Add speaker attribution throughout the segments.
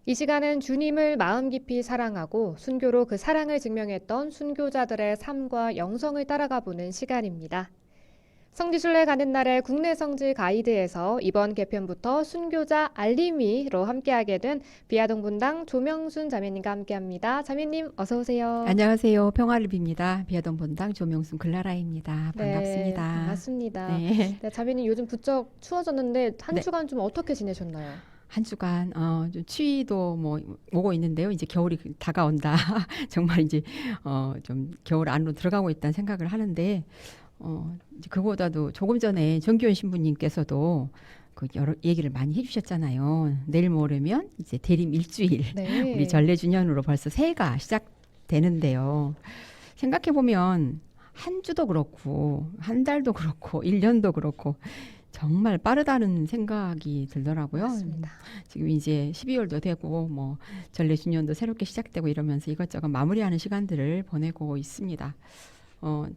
Speaker 1: 이 시간은 주님을 마음 깊이 사랑하고 순교로 그 사랑을 증명했던 순교자들의 삶과 영성을 따라가 보는 시간입니다. 성지순례 가는 날의 국내 성지 가이드에서 이번 개편부터 순교자 알림이로 함께하게 된 비아동 분당 조명순 자매님과 함께합니다. 자매님 어서 오세요.
Speaker 2: 안녕하세요. 평화를 빕니다. 비아동 본당 조명순 글라라입니다.
Speaker 1: 네,
Speaker 2: 반갑습니다.
Speaker 1: 반갑습니다.
Speaker 2: 네.
Speaker 1: 네, 자매님 요즘 부쩍 추워졌는데 한
Speaker 2: 네.
Speaker 1: 주간 좀 어떻게 지내셨나요?
Speaker 2: 한 주간 좀 추위도 뭐 오고 있는데요. 이제 겨울이 다가온다. 정말 이제 좀 겨울 안으로 들어가고 있다는 생각을 하는데 이제 그거보다도 조금 전에 정기현 신부님께서도 그 여러 얘기를 많이 해주셨잖아요. 내일 모레면 이제 대림 일주일 우리
Speaker 1: 네.
Speaker 2: 전래 주년으로 벌써 새해가 시작되는데요. 생각해 보면 한 주도 그렇고 한 달도 그렇고 1년도 그렇고 정말 빠르다는 생각이 들더라고요.
Speaker 1: 맞습니다.
Speaker 2: 지금 이제 12월도 되고 뭐 전래 주년도 새롭게 시작되고 이러면서 이것저것 마무리하는 시간들을 보내고 있습니다.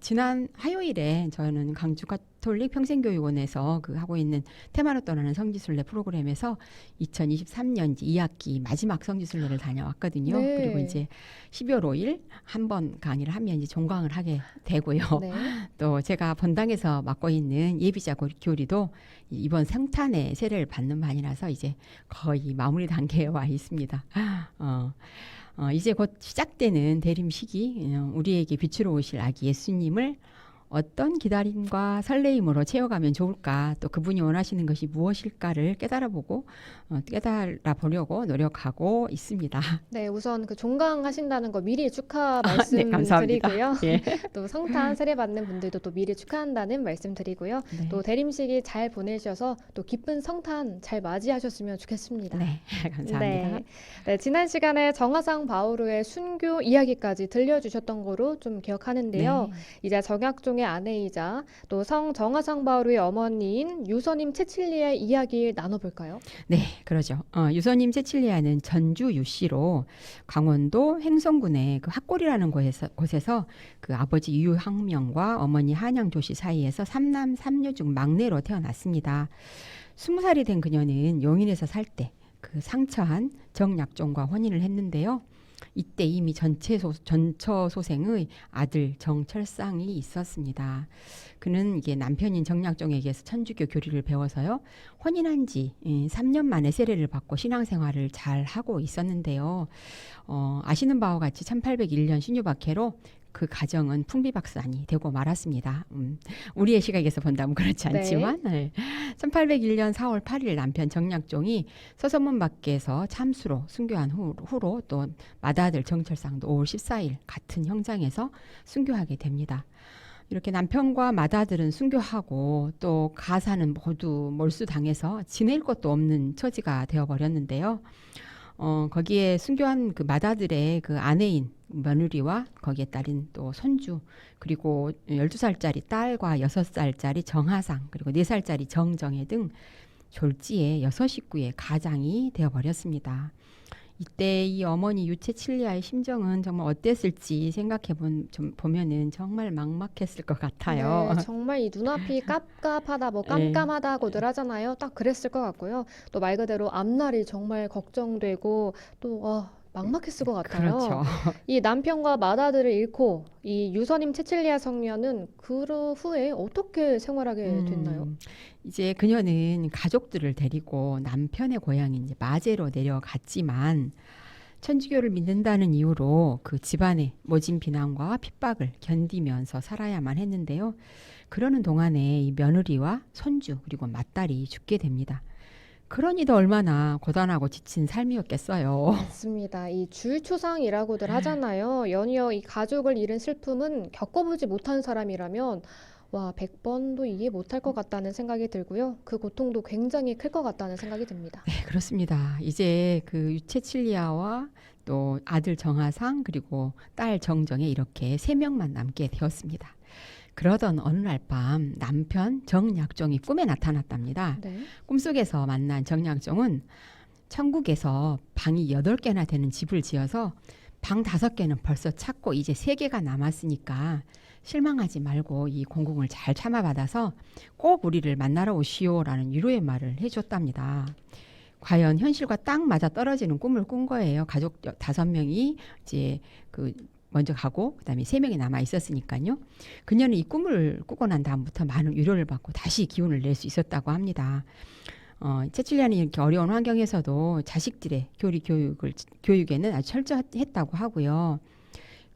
Speaker 2: 지난 화요일에 저는 강주 가톨릭 평생교육원에서 그 하고 있는 테마로 떠나는 성지순례 프로그램에서 2023년 2학기 마지막 성지순례를 다녀왔거든요. 그리고
Speaker 1: 네.
Speaker 2: 이제 12월 5일 한 번 강의를 하면 이제 종강을 하게 되고요.
Speaker 1: 네.
Speaker 2: 또 제가 본당에서 맡고 있는 예비자 교리도 이번 생탄의 세례를 받는 반이라서 이제 거의 마무리 단계에 와 있습니다. 이제 곧 시작되는 대림식이 우리에게 빛으로 오실 아기 예수님을 어떤 기다림과 설레임으로 채워가면 좋을까, 또 그분이 원하시는 것이 무엇일까를 깨달아 보려고 노력하고 있습니다.
Speaker 1: 네, 우선 그 종강하신다는 거 미리 축하
Speaker 2: 네, 감사합니다.
Speaker 1: 말씀드리고요.
Speaker 2: 예.
Speaker 1: 또 성탄 세례 받는 분들도 또 미리 축하한다는 말씀드리고요. 또
Speaker 2: 네.
Speaker 1: 대림식이 잘 보내셔서 또 기쁜 성탄 잘 맞이하셨으면 좋겠습니다.
Speaker 2: 네, 감사합니다.
Speaker 1: 네. 네, 지난 시간에 정화상 바오르의 순교 이야기까지 들려주셨던 거로 좀 기억하는데요.
Speaker 2: 네.
Speaker 1: 이제 정약종의 아내이자 또 성 정화상 바오르의 어머니인 유서님 채칠리의 이야기 나눠볼까요?
Speaker 2: 네, 그러죠. 유서님 세칠리아는 전주 유씨로 강원도 횡성군의 그 학골이라는 곳에서 그 아버지 유항명과 어머니 한양조씨 사이에서 삼남 삼녀 중 막내로 태어났습니다. 20살이 된 그녀는 용인에서 살 때 그 상처한 정약종과 혼인을 했는데요. 이때 이미 전처 소생의 아들 정철상이 있었습니다. 그는 이게 남편인 정약종에게서 천주교 교리를 배워서요. 혼인한 지 3년 만에 세례를 받고 신앙생활을 잘 하고 있었는데요. 아시는 바와 같이 1801년 신유박해로 그 가정은 풍비박산이 되고 말았습니다. 우리의 시각에서 본다면 그렇지
Speaker 1: 네.
Speaker 2: 않지만 1801년 4월 8일 남편 정약종이 서서문 밖에서 참수로 순교한 후로 또 맏아들 정철상도 5월 14일 같은 형장에서 순교하게 됩니다. 이렇게 남편과 맏아들은 순교하고 또 가사는 모두 몰수당해서 지낼 곳도 없는 처지가 되어버렸는데요. 거기에 순교한 그 맏아들의 그 아내인 며느리와 거기에 딸인 또 손주, 그리고 12살짜리 딸과 6살짜리 정하상, 그리고 4살짜리 정정혜 등 졸지에 6식구의 가장이 되어버렸습니다. 이때 이 어머니 유채칠리아의 심정은 정말 어땠을지 보면은 정말 막막했을 것 같아요.
Speaker 1: 네, 정말 이 눈앞이 깝깝하다, 뭐
Speaker 2: 예,
Speaker 1: 깜깜하다고들 하잖아요. 딱 그랬을 것 같고요. 또 말 그대로 앞날이 정말 걱정되고 또 막막했을 것 같아요.
Speaker 2: 그렇죠.
Speaker 1: 이 남편과 맏아들을 잃고 이 유서님 채칠리아 성녀는 그 후에 어떻게 생활하게 됐나요?
Speaker 2: 이제 그녀는 가족들을 데리고 남편의 고향인 이제 마제로 내려갔지만 천주교를 믿는다는 이유로 그 집안의 모진 비난과 핍박을 견디면서 살아야만 했는데요. 그러는 동안에 이 며느리와 손주 그리고 맏딸이 죽게 됩니다. 그러니 더 얼마나 고단하고 지친 삶이었겠어요.
Speaker 1: 맞습니다. 이 주일초상이라고들 하잖아요. 연이어 이 가족을 잃은 슬픔은 겪어보지 못한 사람이라면 와, 100번도 이해 못할 것 같다는 생각이 들고요. 그 고통도 굉장히 클 것 같다는 생각이 듭니다.
Speaker 2: 네, 그렇습니다. 이제 그 유채칠리아와 또 아들 정하상 그리고 딸 정정에 이렇게 3명만 남게 되었습니다. 그러던 어느 날 밤 남편 정약종이 꿈에 나타났답니다.
Speaker 1: 네.
Speaker 2: 꿈속에서 만난 정약종은 천국에서 방이 8개나 되는 집을 지어서 방 5개는 벌써 찼고 이제 3개가 남았으니까 실망하지 말고 이 공공을 잘 참아받아서 꼭 우리를 만나러 오시오라는 위로의 말을 해줬답니다. 과연 현실과 딱 맞아 떨어지는 꿈을 꾼 거예요. 가족 5명이 이제 그 먼저 가고 그다음에 3명이 남아 있었으니까요. 그녀는 이 꿈을 꾸고 난 다음부터 많은 위로를 받고 다시 기운을 낼 수 있었다고 합니다. 채칠리아는 이렇게 어려운 환경에서도 자식들의 교육에는 아주 철저했다고 하고요.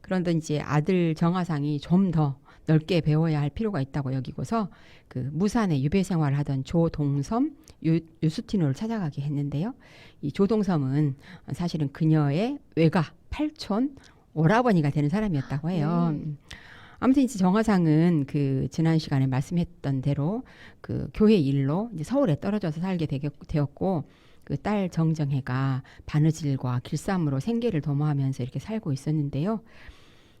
Speaker 2: 그런데 이제 아들 정하상이 좀 더 넓게 배워야 할 필요가 있다고 여기고서 그 무산에 유배 생활을 하던 조동섬 유스티노를 찾아가게 했는데요. 이 조동섬은 사실은 그녀의 외가 팔촌 오라버니가 되는 사람이었다고 해요. 아무튼 이제 정화상은 그 지난 시간에 말씀했던 대로 그 교회 일로 이제 서울에 떨어져서 살게 되었고 그 딸 정정혜가 바느질과 길쌈으로 생계를 도모하면서 이렇게 살고 있었는데요.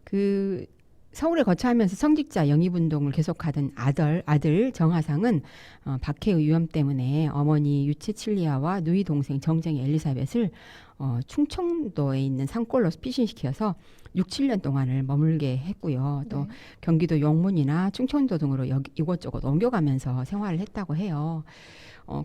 Speaker 2: 그 서울에 거처하면서 성직자 영입운동을 계속하던 아들 정하상은 박해의 위험 때문에 어머니 유채칠리아와 누이 동생 정정의 엘리사벳을 충청도에 있는 산골로 피신시켜서 6, 7년 동안을 머물게 했고요. 또
Speaker 1: 네.
Speaker 2: 경기도 용문이나 충청도 등으로 이곳저곳 옮겨가면서 생활을 했다고 해요.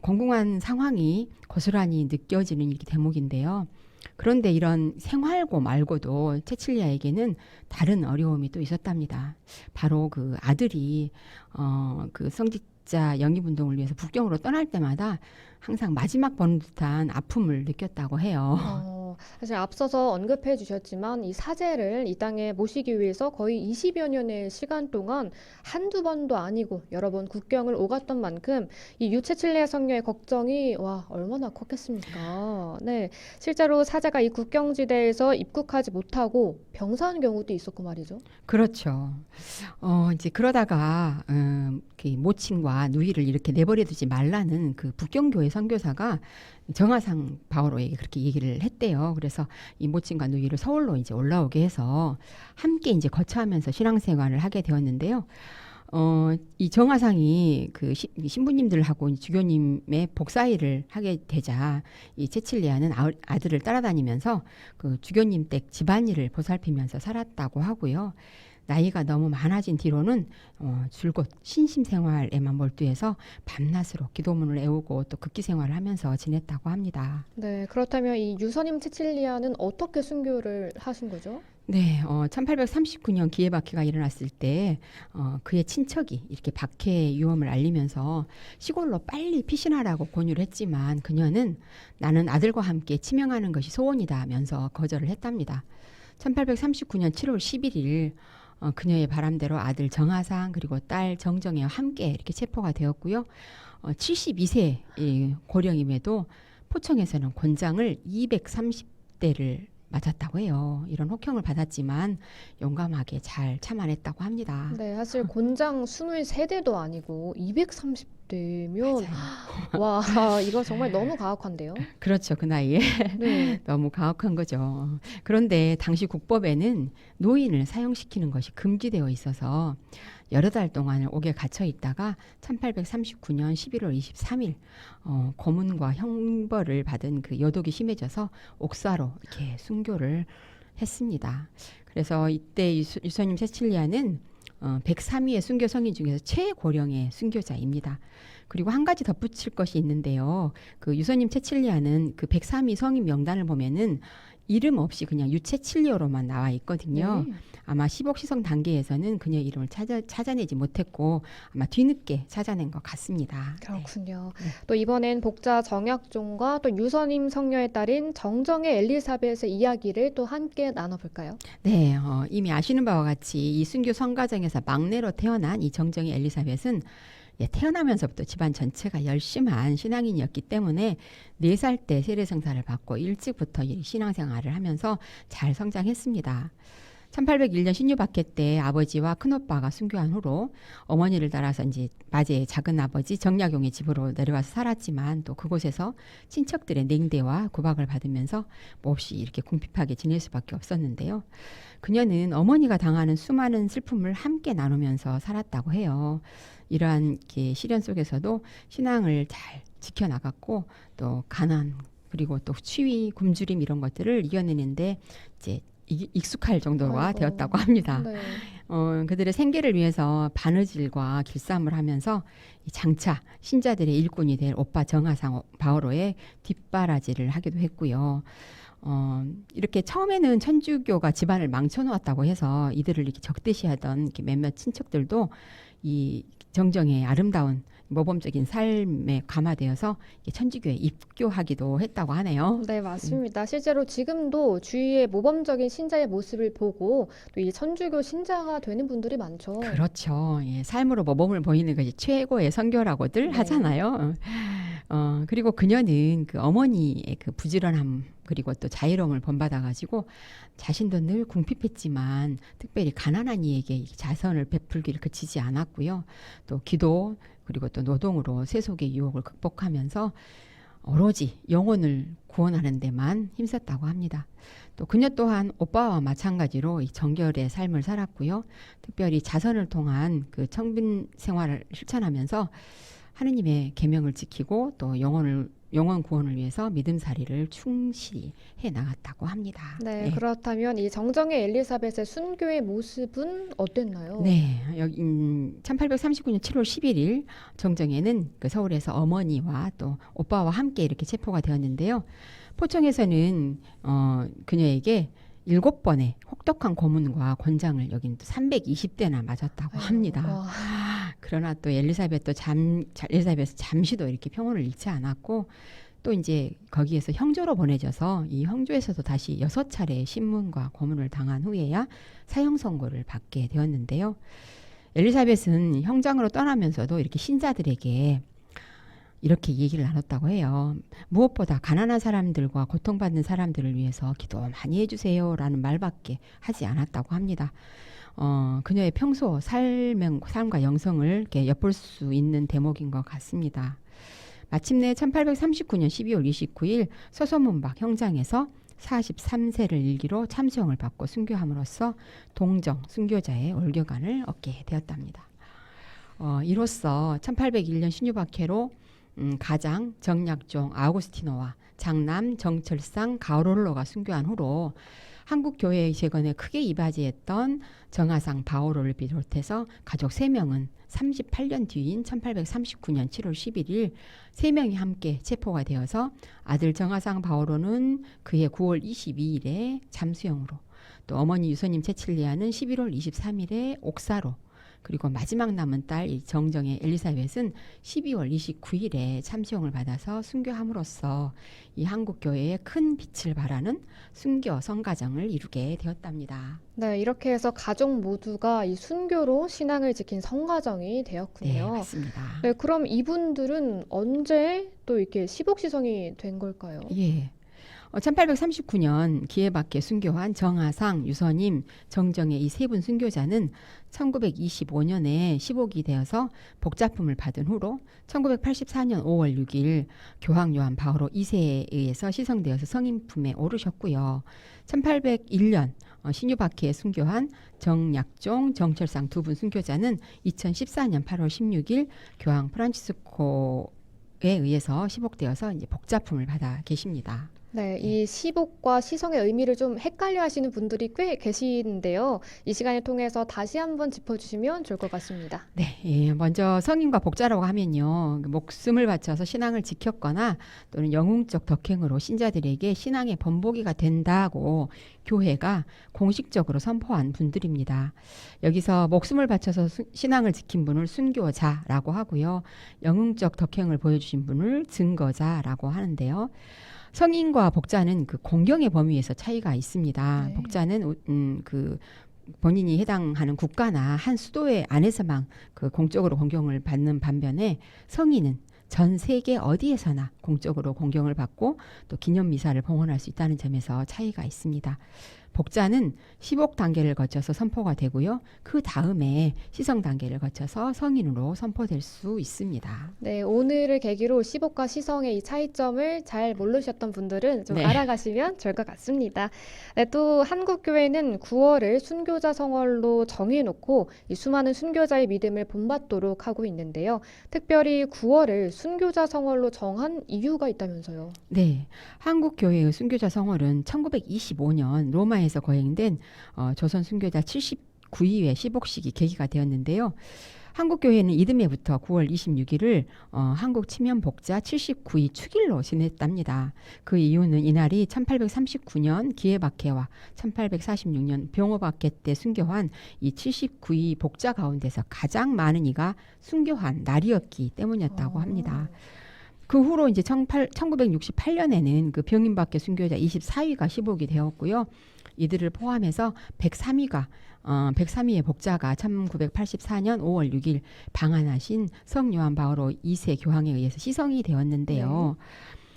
Speaker 2: 공공한 상황이 고스란히 느껴지는 이렇게 대목인데요. 그런데 이런 생활고 말고도 채칠리아에게는 다른 어려움이 또 있었답니다. 바로 그 아들이 그 성직자 영입운동을 위해서 북경으로 떠날 때마다 항상 마지막 보는 듯한 아픔을 느꼈다고 해요.
Speaker 1: 사실 앞서서 언급해 주셨지만 이 사제를 이 땅에 모시기 위해서 거의 20여 년의 시간 동안 한두 번도 아니고 여러 번 국경을 오갔던 만큼 이 유채칠레 성녀의 걱정이 얼마나 컸겠습니까? 네, 실제로 사제가 이 국경지대에서 입국하지 못하고 병사한 경우도 있었고 말이죠.
Speaker 2: 그렇죠. 이제 그러다가 그 모친과 누이를 이렇게 내버려두지 말라는 그 북경교회 선교사가 정하상 바오로에게 그렇게 얘기를 했대요. 그래서 이 모친과 누이를 서울로 이제 올라오게 해서 함께 이제 거처하면서 신앙생활을 하게 되었는데요. 이 정하상이 그 신부님들하고 주교님의 복사일을 하게 되자 이 채칠리아는 아들을 따라다니면서 그 주교님 댁 집안일을 보살피면서 살았다고 하고요. 나이가 너무 많아진 뒤로는 줄곧 신심생활에만 몰두해서 밤낮으로 기도문을 외우고 또 극기생활을 하면서 지냈다고 합니다.
Speaker 1: 네, 그렇다면 이 유서님 채칠리아는 어떻게 순교를 하신 거죠?
Speaker 2: 네, 1839년 기해박해가 일어났을 때 그의 친척이 이렇게 박해 위험을 알리면서 시골로 빨리 피신하라고 권유를 했지만 그녀는 나는 아들과 함께 치명하는 것이 소원이다 하면서 거절을 했답니다. 1839년 7월 11일 그녀의 바람대로 아들 정하상 그리고 딸 정정혜와 함께 이렇게 체포가 되었고요. 72세 고령임에도 포청에서는 권장을 230대를 맞았다고 해요. 이런 혹형을 받았지만 용감하게 잘 참아냈다고 합니다.
Speaker 1: 네, 사실 곤장 23대도 아니고 230대면 와, 이거 정말 너무 가혹한데요.
Speaker 2: 그렇죠. 그 나이에
Speaker 1: 네.
Speaker 2: 너무 가혹한 거죠. 그런데 당시 국법에는 노인을 사형시키는 것이 금지되어 있어서 여러 달 동안을 옥에 갇혀 있다가 1839년 11월 23일 고문과 형벌을 받은 그 여독이 심해져서 옥사로 이렇게 순교를 했습니다. 그래서 이때 유서님 채칠리아는 103위의 순교 성인 중에서 최고령의 순교자입니다. 그리고 한 가지 덧붙일 것이 있는데요. 그 유서님 채칠리아는 그 103위 성인 명단을 보면은 이름 없이 그냥 유채칠리오로만 나와 있거든요.
Speaker 1: 네.
Speaker 2: 아마 10억 시성 단계에서는 그녀의 이름을 찾아내지 못했고 아마 뒤늦게 찾아낸 것 같습니다.
Speaker 1: 그렇군요.
Speaker 2: 네.
Speaker 1: 또 이번엔 복자 정약종과 또 유서님 성녀의 딸인 정정의 엘리사벳의 이야기를 또 함께 나눠볼까요?
Speaker 2: 네, 이미 아시는 바와 같이 이 순교 성가정에서 막내로 태어난 이 정정의 엘리사벳은 태어나면서부터 집안 전체가 열심한 신앙인이었기 때문에 4살 때 세례성사를 받고 일찍부터 신앙생활을 하면서 잘 성장했습니다. 1801년 신유박해 때 아버지와 큰오빠가 순교한 후로 어머니를 따라서 이제 마제의 작은 아버지 정약용의 집으로 내려와서 살았지만 또 그곳에서 친척들의 냉대와 구박을 받으면서 몹시 이렇게 궁핍하게 지낼 수밖에 없었는데요. 그녀는 어머니가 당하는 수많은 슬픔을 함께 나누면서 살았다고 해요. 이러한 시련 속에서도 신앙을 잘 지켜나갔고 또 가난 그리고 또 추위, 굶주림 이런 것들을 이겨내는데 이제 익숙할 정도가
Speaker 1: 아이고.
Speaker 2: 되었다고 합니다.
Speaker 1: 네.
Speaker 2: 그들의 생계를 위해서 바느질과 길쌈을 하면서 이 장차 신자들의 일꾼이 될 오빠 정하상 바오로의 뒷바라지를 하기도 했고요. 이렇게 처음에는 천주교가 집안을 망쳐놓았다고 해서 이들을 이렇게 적대시하던 이렇게 몇몇 친척들도 이 정정의 아름다운 모범적인 삶에 감화되어서 천주교에 입교하기도 했다고 하네요.
Speaker 1: 네, 맞습니다. 실제로 지금도 주위의 모범적인 신자의 모습을 보고 또 이 천주교 신자가 되는 분들이 많죠.
Speaker 2: 그렇죠. 예, 삶으로 모범을 보이는 것이 최고의 선교라고들
Speaker 1: 네.
Speaker 2: 하잖아요. 그리고 그녀는 그 어머니의 그 부지런함 그리고 또 자유로움을 본받아가지고 자신도 늘 궁핍했지만 특별히 가난한 이에게 이 자선을 베풀기를 그치지 않았고요. 또 기도 그리고 또 노동으로 세속의 유혹을 극복하면서 오로지 영혼을 구원하는 데만 힘썼다고 합니다. 또 그녀 또한 오빠와 마찬가지로 이 정결의 삶을 살았고요. 특별히 자선을 통한 그 청빈 생활을 실천하면서 하느님의 계명을 지키고 또 영혼 구원을 위해서 믿음살이를 충실히 해 나갔다고 합니다.
Speaker 1: 네, 그렇다면 이 정정의 엘리사벳의 순교의 모습은 어땠나요?
Speaker 2: 네, 여기 1839년 7월 11일 정정에는 그 서울에서 어머니와 또 오빠와 함께 이렇게 체포가 되었는데요. 포청에서는 그녀에게 7번의 혹독한 고문과 권장을 여긴 또 320대나 맞았다고
Speaker 1: 아이고,
Speaker 2: 합니다.
Speaker 1: 와.
Speaker 2: 그러나 또 엘리사벳은 잠시도 이렇게 평온을 잃지 않았고 또 이제 거기에서 형조로 보내져서 이 형조에서도 다시 6차례 신문과 고문을 당한 후에야 사형 선고를 받게 되었는데요. 엘리사벳은 형장으로 떠나면서도 이렇게 신자들에게 이렇게 얘기를 나눴다고 해요. 무엇보다 가난한 사람들과 고통받는 사람들을 위해서 기도 많이 해주세요라는 말밖에 하지 않았다고 합니다. 그녀의 평소 삶과 영성을 이렇게 엿볼 수 있는 대목인 것 같습니다. 마침내 1839년 12월 29일 서소문박 형장에서 43세를 일기로 참수형을 받고 순교함으로써 동정 순교자의 월교관을 얻게 되었답니다. 이로써 1801년 신유박해로 가장 정약종 아우구스티노와 장남 정철상 가오롤로가 순교한 후로 한국 교회의 재건에 크게 이바지했던 정하상 바오로를 비롯해서 가족 3명은 38년 뒤인 1839년 7월 11일 3명이 함께 체포가 되어서 아들 정하상 바오로는 그해 9월 22일에 잠수형으로 또 어머니 유서님 체칠리아는 11월 23일에 옥사로 그리고 마지막 남은 딸 정정의 엘리사벳은 12월 29일에 참수형을 받아서 순교함으로써 이 한국교회에 큰 빛을 발하는 순교 성가정을 이루게 되었답니다.
Speaker 1: 네, 이렇게 해서 가족 모두가 이 순교로 신앙을 지킨 성가정이
Speaker 2: 네,
Speaker 1: 되었군요.
Speaker 2: 맞습니다.
Speaker 1: 네, 그럼 이분들은 언제 또 이렇게 시복시성이 된 걸까요?
Speaker 2: 예. 1839년 기회밖에 순교한 정하상, 유서님, 정정의 이 3분 순교자는 1925년에 시복이 되어서 복자품을 받은 후로 1984년 5월 6일 교황 요한 바오로 2세에 의해서 시성되어서 성인품에 오르셨고요. 1801년 신유박해에 순교한 정약종, 정철상 2분 순교자는 2014년 8월 16일 교황 프란치스코에 의해서 시복되어서 이제 복자품을 받아 계십니다.
Speaker 1: 네, 이 시복과 시성의 의미를 좀 헷갈려 하시는 분들이 꽤 계시는데요. 이 시간을 통해서 다시 한번 짚어주시면 좋을 것 같습니다.
Speaker 2: 네, 예, 먼저 성인과 복자라고 하면요, 목숨을 바쳐서 신앙을 지켰거나 또는 영웅적 덕행으로 신자들에게 신앙의 번복이가 된다고 교회가 공식적으로 선포한 분들입니다. 여기서 목숨을 바쳐서 신앙을 지킨 분을 순교자라고 하고요, 영웅적 덕행을 보여주신 분을 증거자라고 하는데요. 성인과 복자는 그 공경의 범위에서 차이가 있습니다.
Speaker 1: 네.
Speaker 2: 복자는 그 본인이 해당하는 국가나 한 수도의 안에서만 그 공적으로 공경을 받는 반면에 성인은 전 세계 어디에서나 공적으로 공경을 받고 또 기념 미사를 봉헌할 수 있다는 점에서 차이가 있습니다. 복자는 시복 단계를 거쳐서 선포가 되고요. 그 다음에 시성 단계를 거쳐서 성인으로 선포될 수 있습니다.
Speaker 1: 네, 오늘을 계기로 시복과 시성의 이 차이점을 잘 모르셨던 분들은 좀
Speaker 2: 네.
Speaker 1: 알아가시면 좋을 것 같습니다. 네, 또 한국교회는 9월을 순교자 성월로 정해놓고 이 수많은 순교자의 믿음을 본받도록 하고 있는데요. 특별히 9월을 순교자 성월로 정한 이유가 있다면서요.
Speaker 2: 네, 한국교회의 순교자 성월은 1925년 로마에 로마에서 거행된 조선 순교자 79위의 시복식이 계기가 되었는데요. 한국교회는 이듬해부터 9월 26일을 한국 치면 복자 79위 축일로 지냈답니다. 그 이유는 이날이 1839년 기해박해와 1846년 병호박해 때 순교한 이 79위 복자 가운데서 가장 많은 이가 순교한 날이었기 때문이었다고 합니다. 그 후로 이제 1968년에는 그 병인박해 순교자 24위가 시복이 되었고요. 이들을 포함해서 103위의 복자가 1984년 5월 6일 방한하신 성 요한 바오로 2세 교황에 의해서 시성이 되었는데요.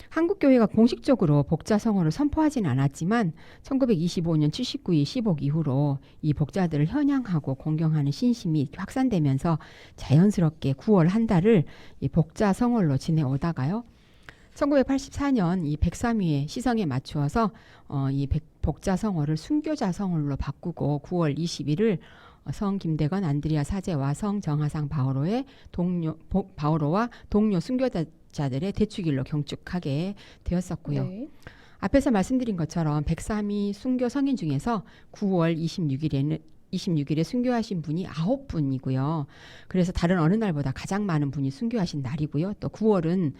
Speaker 2: 한국교회가 공식적으로 복자 성호를 선포하지는 않았지만 1925년 79위 시복 이후로 이 복자들을 현양하고 공경하는 신심이 확산되면서 자연스럽게 9월 한 달을 이 복자 성월로 지내오다가요. 1984년 이 103위의 시성에 맞추어서 이 복자 성월을 순교자 성월로 바꾸고 9월 20일을 성 김대건 안드리아 사제와 성 정하상 바오로와 동료 순교자들의 대축일로 경축하게 되었었고요.
Speaker 1: 네.
Speaker 2: 앞에서 말씀드린 것처럼 103위 순교 성인 중에서 9월 26일에 순교하신 분이 9분이고요. 그래서 다른 어느 날보다 가장 많은 분이 순교하신 날이고요. 또 9월은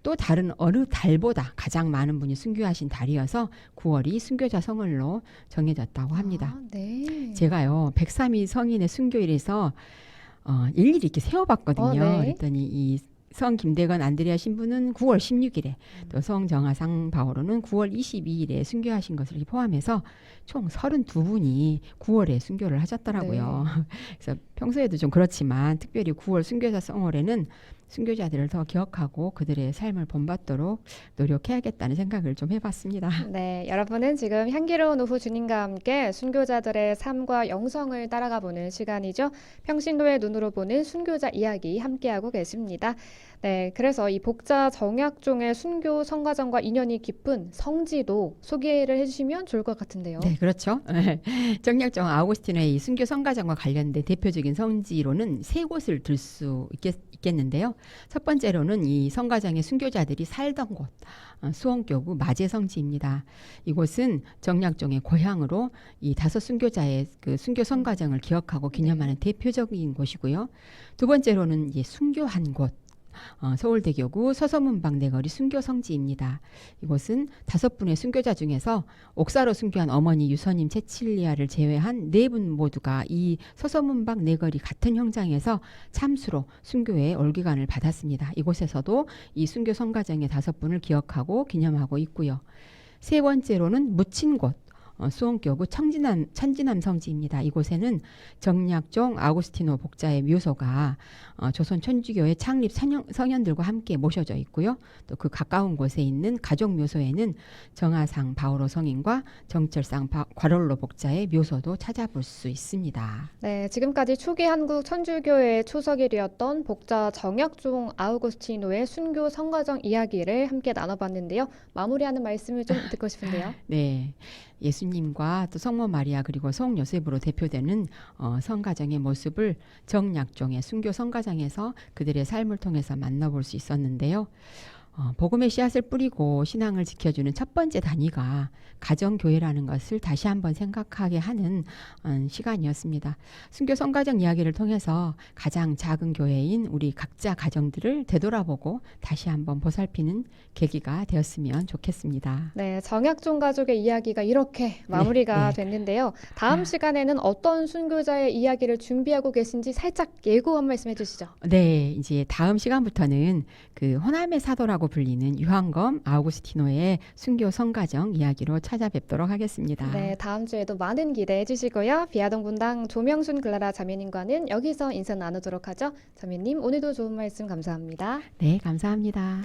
Speaker 2: 또 다른 어느 달보다 가장 많은 분이 순교하신 달이어서 9월이 순교자 성월로 정해졌다고 합니다.
Speaker 1: 네.
Speaker 2: 제가요 103위 성인의 순교일에서 일일이 이렇게 세어봤거든요.
Speaker 1: 네.
Speaker 2: 그랬더니 이 성 김대건 안드레아 신부는 9월 16일에 또 성 정하상 바오로는 9월 22일에 순교하신 것을 포함해서 총 32분이 9월에 순교를 하셨더라고요. 그래서 평소에도 좀 그렇지만 특별히 9월 순교자 성월에는 순교자들을 더 기억하고 그들의 삶을 본받도록 노력해야겠다는 생각을 좀 해봤습니다.
Speaker 1: 네, 여러분은 지금 향기로운 오후 주님과 함께 순교자들의 삶과 영성을 따라가 보는 시간이죠. 평신도의 눈으로 보는 순교자 이야기 함께하고 계십니다. 네, 그래서 이 복자 정약종의 순교 성가정과 인연이 깊은 성지도 소개를 해주시면 좋을 것 같은데요.
Speaker 2: 네, 그렇죠. 정약종 아우구스티노의 이 순교 성가정과 관련된 대표적인 성지로는 세 곳을 들 수 있겠는데요. 첫 번째로는 이 성가정의 순교자들이 살던 곳, 수원교구 마제성지입니다. 이곳은 정약종의 고향으로 이 5 순교자의 그 순교 성가정을 기억하고 기념하는 대표적인 곳이고요. 두 번째로는 이제 순교한 곳. 서울대교구 서서문방 내거리 순교성지입니다. 이곳은 5분의 순교자 중에서 옥사로 순교한 어머니 유서님 채칠리아를 제외한 4분 모두가 이 서서문방 내거리 같은 형장에서 참수로 순교의 올기관을 받았습니다. 이곳에서도 이 순교 성가정의 5분을 기억하고 기념하고 있고요. 세 번째로는 묻힌 곳. 수원교구 천지남 성지입니다. 이곳에는 정약종 아우구스티노 복자의 묘소가 조선 천주교의 창립 성현들과 함께 모셔져 있고요. 또 그 가까운 곳에 있는 가족 묘소에는 정하상 바오로 성인과 정철상 과롤로 복자의 묘소도 찾아볼 수 있습니다.
Speaker 1: 네, 지금까지 초기 한국 천주교의 초석일이었던 복자 정약종 아우구스티노의 순교 성가정 이야기를 함께 나눠봤는데요. 마무리하는 말씀을 좀 듣고 싶은데요.
Speaker 2: 네. 예수님과 또 성모 마리아 그리고 성 요셉으로 대표되는 성가정의 모습을 정약종의 순교 성가정에서 그들의 삶을 통해서 만나볼 수 있었는데요. 복음의 씨앗을 뿌리고 신앙을 지켜주는 첫 번째 단위가 가정교회라는 것을 다시 한번 생각하게 하는 시간이었습니다. 순교 성가정 이야기를 통해서 가장 작은 교회인 우리 각자 가정들을 되돌아보고 다시 한번 보살피는 계기가 되었으면 좋겠습니다.
Speaker 1: 네, 정약종 가족의 이야기가 이렇게 마무리가 됐는데요. 다음 시간에는 어떤 순교자의 이야기를 준비하고 계신지 살짝 예고 한 말씀 해주시죠.
Speaker 2: 네, 이제 다음 시간부터는 그 호남의 사도라고 불리는 유한검 아우구스티노의 순교 성가정 이야기로 찾아뵙도록 하겠습니다.
Speaker 1: 네, 다음 주에도 많은 기대해 주시고요. 비아동 분당 조명순 글라라 자매님과는 여기서 인사 나누도록 하죠. 자매님, 오늘도 좋은 말씀 감사합니다.
Speaker 2: 네, 감사합니다.